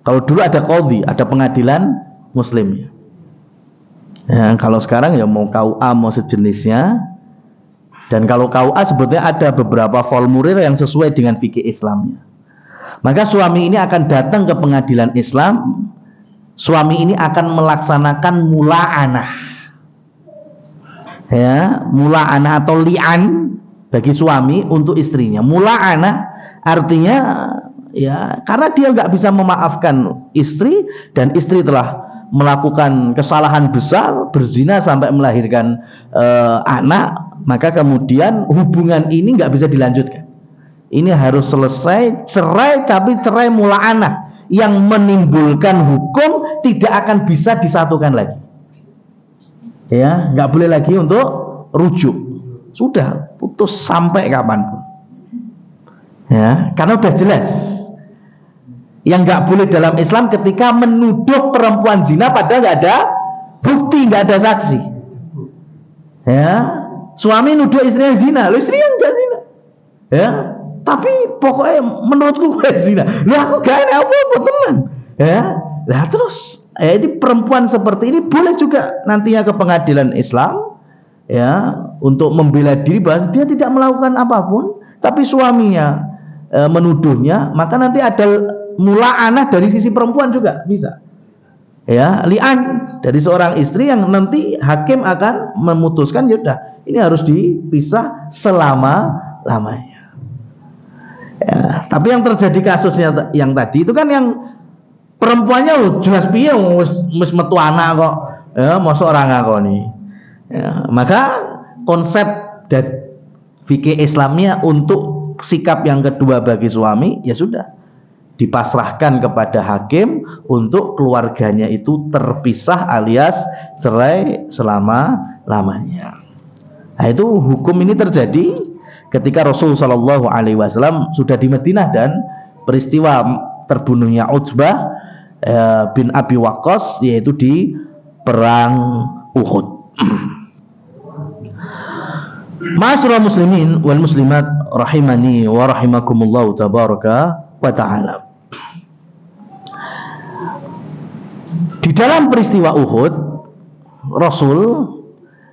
Kalau dulu ada qadhi, ada pengadilan muslimnya. Ya, kalau sekarang ya mau KUA mau sejenisnya. Dan kalau KUA sebetulnya ada beberapa formulir yang sesuai dengan fikih Islamnya. Maka suami ini akan datang ke pengadilan Islam. Suami ini akan melaksanakan mula'anah. Ya, mula'anah atau li'an bagi suami untuk istrinya. Mula'anah artinya ya karena dia nggak bisa memaafkan istri dan istri telah melakukan kesalahan besar, berzina sampai melahirkan anak, maka kemudian hubungan ini nggak bisa dilanjutkan. Ini harus selesai, cerai, tapi cerai mula'anah yang menimbulkan hukum tidak akan bisa disatukan lagi. Ya, nggak boleh lagi untuk rujuk. Sudah putus sampai kapanpun. Ya, karena udah jelas. Yang nggak boleh dalam Islam ketika menuduh perempuan zina padahal nggak ada bukti, nggak ada saksi. Ya, suami nuduh istrinya zina, lo istrinya nggak zina. Ya, tapi pokoknya menurutku gue zina. Lah aku gak ada apa-apa teman. Ya, lah terus ini perempuan seperti ini boleh juga nantinya ke pengadilan Islam, ya, untuk membela diri bahwa dia tidak melakukan apapun, tapi suaminya menuduhnya, maka nanti ada mula'anah dari sisi perempuan juga bisa. Ya, li'an dari seorang istri yang nanti hakim akan memutuskan ya udah, ini harus dipisah selama-lamanya. Ya, tapi yang terjadi kasusnya yang tadi itu kan yang perempuannya jelas piye wis metu anak kok. Ya, mosok ora ngakoni. Ya, maka konsep dan fikih Islamnya untuk sikap yang kedua bagi suami ya sudah dipasrahkan kepada hakim untuk keluarganya itu terpisah alias cerai selama-lamanya. Nah, itu hukum ini terjadi ketika Rasul Shallallahu Alaihi Wasallam sudah di Madinah dan peristiwa terbunuhnya Utsbah bin Abi Waqqas yaitu di perang Uhud. Ma'asyiral muslimin wal muslimat rahimani wa rahimakumullah tabaraka wa ta'ala. Di dalam peristiwa Uhud, Rasul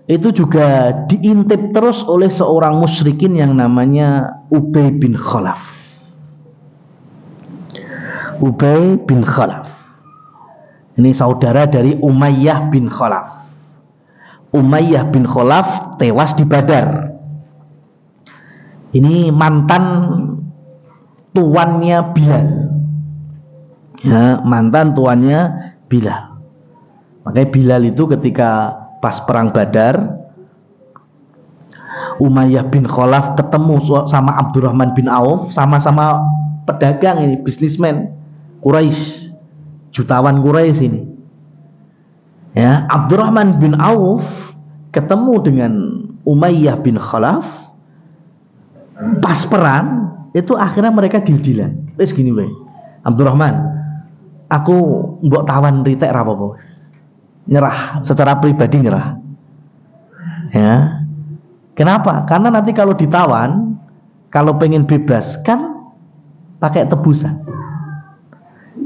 itu juga diintip terus oleh seorang musyrikin yang namanya Ubay bin Khalaf. Ubay bin Khalaf ini saudara dari Umayyah bin Khalaf. Umayyah bin Khalaf tewas di Badar. Ini mantan tuannya Bilal. Ya, mantan tuannya Bilal. Makanya Bilal itu ketika pas perang Badar, Umayyah bin Khalaf ketemu sama Abdurrahman bin Auf, sama-sama pedagang ini, bisnismen Quraisy, jutawan Quraisy ini. Ya, Abdurrahman bin Auf ketemu dengan Umayyah bin Khalaf pas perang itu, akhirnya mereka deal-dealan. Wis gini wae. Abdurrahman, aku mbok tawan ritek ra apa-apa wis. Nyerah, secara pribadi nyerah. Ya. Kenapa? Karena nanti kalau ditawan, kalau pengen bebas kan pakai tebusan.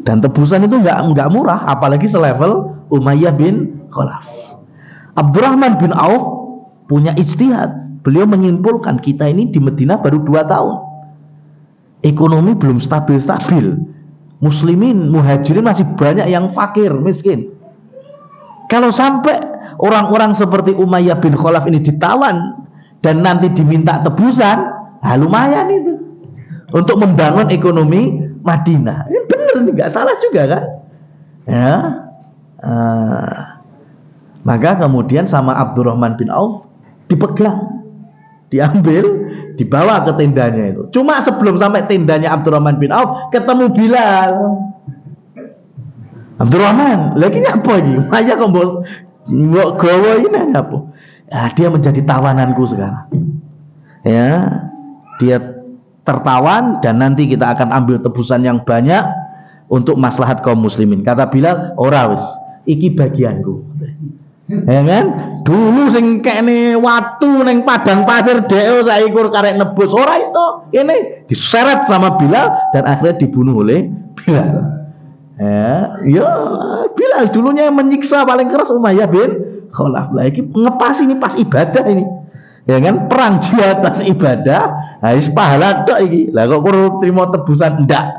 Dan tebusan itu nggak murah, apalagi selevel Umayyah bin Khalaf. Abdurrahman bin Auf punya ijtihad. Beliau menyimpulkan kita ini di Madinah baru 2 tahun. Ekonomi belum stabil-stabil. Muslimin, muhajirin masih banyak yang fakir, miskin. Kalau sampai orang-orang seperti Umayyah bin Khalaf ini ditawan dan nanti diminta tebusan, lumayan itu untuk membangun ekonomi Madinah. Ini benar, nggak salah juga kan? Ya. Maka kemudian sama Abdurrahman bin Auf dipegang, diambil, dibawa ke tendanya itu. Cuma sebelum sampai tendanya Abdurrahman bin Auf, ketemu Bilal. Abdurrahman, lagi apa ini? Maya kok mbok gawa ini apa? Ya, dia menjadi tawananku sekarang. Ya, dia tertawan dan nanti kita akan ambil tebusan yang banyak untuk maslahat kaum muslimin. Kata Bilal, ora wis, iki bagianku. Ya kan? Dulu sing kene watu ning padang pasir dhek saiki kur karek nebus ora iso. Ini diseret sama Bilal dan akhirnya dibunuh oleh Bilal. Ya, Bilal dulunya yang menyiksa paling keras Umayyah bin Khalaf. Lah iki ngepas ini pas ibadah ini. Ya kan, perang di atas ibadah, wis pahala tok iki. Lah kok kur trimo tebusan ndak.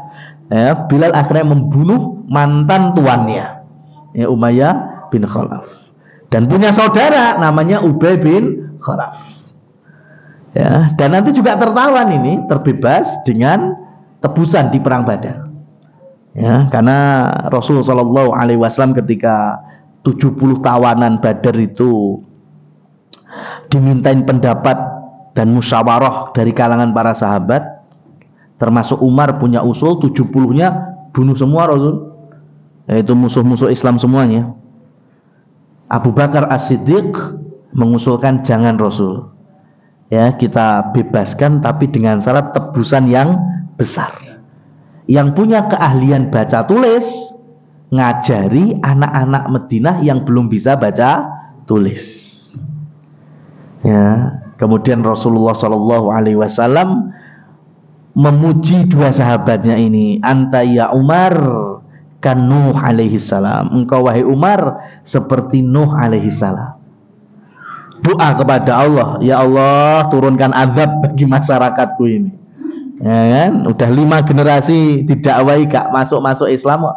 Ya, Bilal akhirnya membunuh mantan tuannya. Ya, Umayyah bin Khalaf. Dan punya saudara namanya Ubay bin Khalaf. Ya, dan nanti juga tertawan ini, terbebas dengan tebusan di perang Badar. Ya, karena Rasulullah Shallallahu Alaihi Wasallam ketika 70 tawanan Badar itu dimintain pendapat dan musyawarah dari kalangan para sahabat, termasuk Umar punya usul 70-nya bunuh semua Rasul, yaitu musuh-musuh Islam semuanya. Abu Bakar As-Siddiq mengusulkan jangan Rasul, ya kita bebaskan tapi dengan syarat tebusan yang besar. Yang punya keahlian baca tulis ngajari anak-anak Madinah yang belum bisa baca tulis. Ya, kemudian Rasulullah Shallallahu Alaihi Wasallam memuji dua sahabatnya ini, anta ya Umar kan Nuh alaihi salam, engkau wahai Umar seperti Nuh alaihi salam. Doa kepada Allah, ya Allah turunkan azab bagi masyarakatku ini. Ya kan, udah 5 generasi didakwai gak masuk Islam.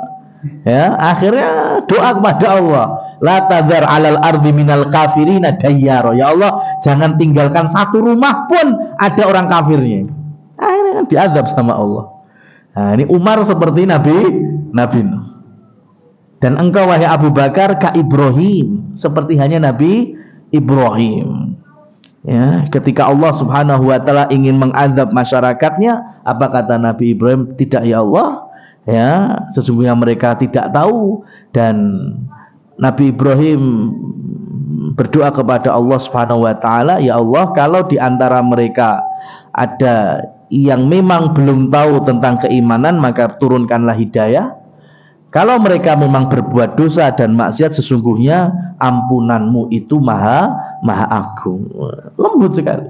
Ya, akhirnya doa kepada Allah, la tadzar 'alal ardi minal kafirina dayyara. Ya Allah, jangan tinggalkan satu rumah pun ada orang kafirnya. Akhirnya kan diazab sama Allah. Nah, ini Umar seperti Nabi Nuh. Dan engkau wahai Abu Bakar ka Ibrahim, seperti hanya Nabi Ibrahim. Ya, ketika Allah Subhanahu wa taala ingin mengazab masyarakatnya, apa kata Nabi Ibrahim? Tidak ya Allah, ya, sesungguhnya mereka tidak tahu. Dan Nabi Ibrahim berdoa kepada Allah Subhanahu wa taala, ya Allah, kalau di antara mereka ada yang memang belum tahu tentang keimanan, maka turunkanlah hidayah. Kalau mereka memang berbuat dosa dan maksiat, sesungguhnya ampunanmu itu maha agung. Lembut sekali.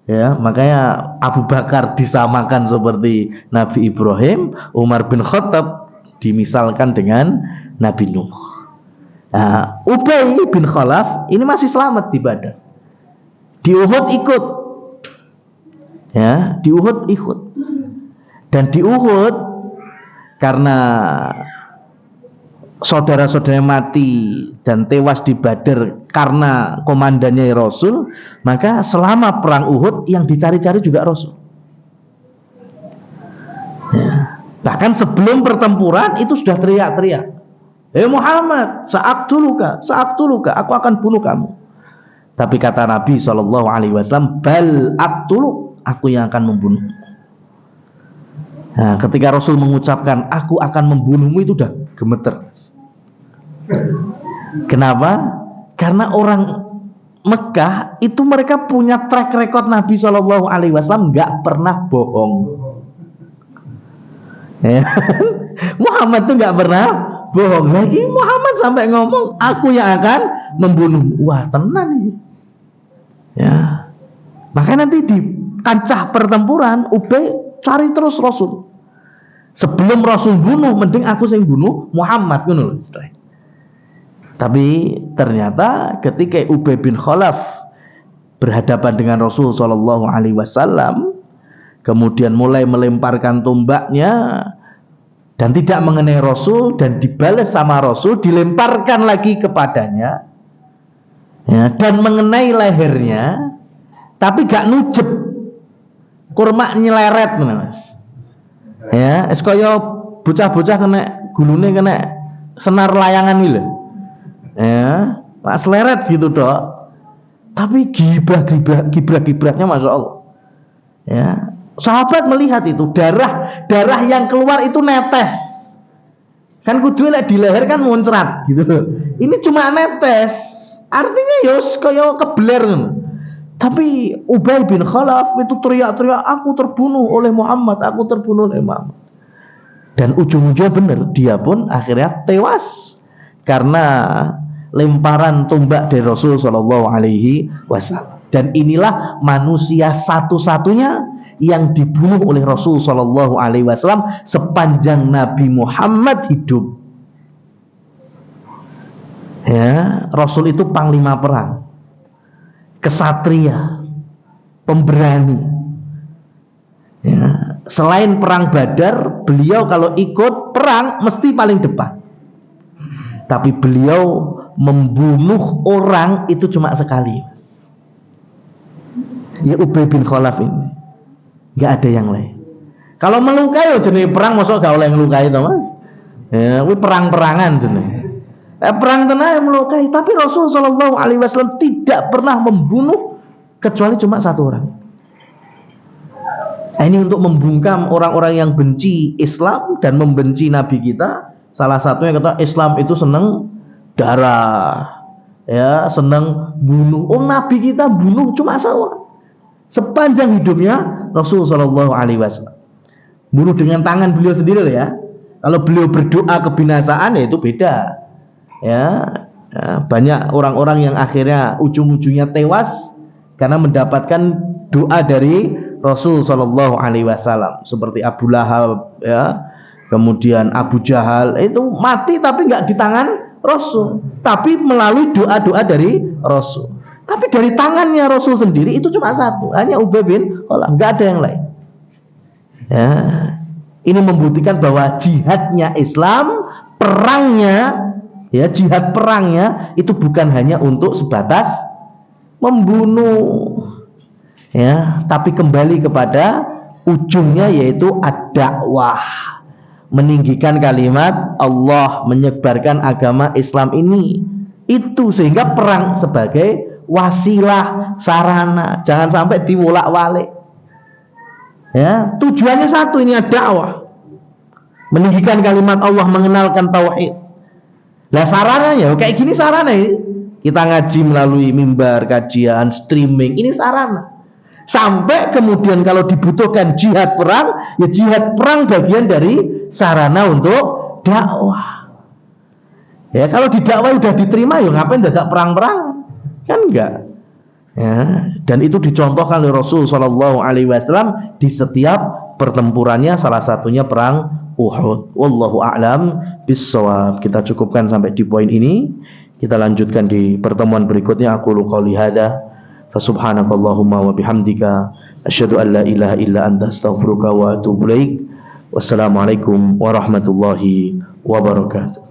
Ya, makanya Abu Bakar disamakan seperti Nabi Ibrahim, Umar bin Khattab dimisalkan dengan Nabi Nuh. Nah, Ubay bin Khalaf ini masih selamat di Badar. Di Uhud ikut. Ya, di Uhud ikut. Dan di Uhud karena saudara-saudara mati dan tewas di Badar karena komandannya Rasul, maka selama perang Uhud yang dicari-cari juga Rasul. Ya. Bahkan sebelum pertempuran itu sudah teriak-teriak, Muhammad, sa'aktuluka, aku akan bunuh kamu. Tapi kata Nabi SAW, bal aktuluk, aku yang akan membunuh. Nah, ketika Rasul mengucapkan aku akan membunuhmu, itu udah gemeter. Kenapa? Karena orang Mekah itu mereka punya track record Nabi Shallallahu Alaihi Wasallam nggak pernah bohong. Ya. Muhammad tuh nggak pernah bohong. Lagi Muhammad sampai ngomong, aku yang akan membunuh. Wah, tenan nih. Ya. Makanya nanti di kancah pertempuran Ubay cari terus Rasul. Sebelum Rasul bunuh, mending aku yang bunuh Muhammad, ngono. Tapi ternyata ketika Ubay bin Khalaf berhadapan dengan Rasul Shallallahu Alaihi Wasallam, kemudian mulai melemparkan tombaknya dan tidak mengenai Rasul dan dibalas sama Rasul, dilemparkan lagi kepadanya, ya, dan mengenai lehernya, tapi gak nujeb, kurma nyeleret, mas. Ya, es kaya bocah-bocah kena gulune kena senar layangan gitu. Ya, pas leret gitu dok. Tapi gibrak-gibraknya masya Allah. Ya, sahabat melihat itu darah yang keluar itu netes. Kan kudu lek di leher kan muncrat gitu. Ini cuma netes. Artinya yos kaya kebeler kan. Tapi Ubay bin Khalaf itu teriak-teriak, aku terbunuh oleh Muhammad, aku terbunuh oleh Muhammad. Dan ujung-ujungnya benar, dia pun akhirnya tewas karena lemparan tombak dari Rasul Shallallahu Alaihi Wasallam. Dan inilah manusia satu-satunya yang dibunuh oleh Rasul Shallallahu Alaihi Wasallam sepanjang Nabi Muhammad hidup. Ya, Rasul itu panglima perang, kesatria, pemberani. Ya, selain perang Badar, beliau kalau ikut perang mesti paling depan. Tapi beliau membunuh orang itu cuma sekali, mas. Ya Ubay bin Khalaf ini, nggak ada yang lain. Kalau melukai jenis perang, maksudnya gak oleh melukai itu, mas. Ya, ini perang-perangan jenis. Perang tenang melukai, tapi Rasul Shallallahu Alaihi Wasallam tidak pernah membunuh kecuali cuma satu orang. Nah, ini untuk membungkam orang-orang yang benci Islam dan membenci Nabi kita. Salah satunya kata Islam itu senang darah, ya, senang bunuh. Oh, Nabi kita bunuh cuma seorang sepanjang hidupnya Rasul Shallallahu Alaihi Wasallam. Bunuh dengan tangan beliau sendiri ya. Kalau beliau berdoa kebinasaan ya itu beda. Ya, banyak orang-orang yang akhirnya ujung-ujungnya tewas karena mendapatkan doa dari Rasul Shallallahu Alaihi Wasallam, seperti Abu Lahab, ya, kemudian Abu Jahal itu mati tapi nggak di tangan Rasul, tapi melalui doa-doa dari Rasul. Tapi dari tangannya Rasul sendiri itu cuma satu, hanya Ubay bin Khalaf, nggak ada yang lain. Ya, ini membuktikan bahwa jihadnya Islam, perangnya, ya, jihad perangnya itu bukan hanya untuk sebatas membunuh, ya, tapi kembali kepada ujungnya yaitu ad-dakwah, meninggikan kalimat Allah, menyebarkan agama Islam ini. Itu sehingga perang sebagai wasilah, sarana, jangan sampai diwolak-walik. Ya, tujuannya satu, ini dakwah, meninggikan kalimat Allah, mengenalkan tauhid. Lah sarananya kayak gini sarana ini. Kita ngaji melalui mimbar, kajian, streaming, ini sarana. Sampai kemudian kalau dibutuhkan jihad perang, ya jihad perang bagian dari sarana untuk dakwah. Ya kalau di dakwah udah diterima, ya ngapain dadak perang-perang? Kan enggak. Ya, dan itu dicontohkan oleh Rasul Shallallahu Alaihi Wasallam di setiap pertempurannya, salah satunya perang Uhud. Wallahu a'lam bissawab. Kita cukupkan sampai di poin ini. Kita lanjutkan di pertemuan berikutnya. Aku qouli hadza fa subhanakallahumma wa bihamdika asyhadu an la ilaha illa anta astaghfiruka wa atubu ilaik. Wassalamualaikum warahmatullahi wabarakatuh.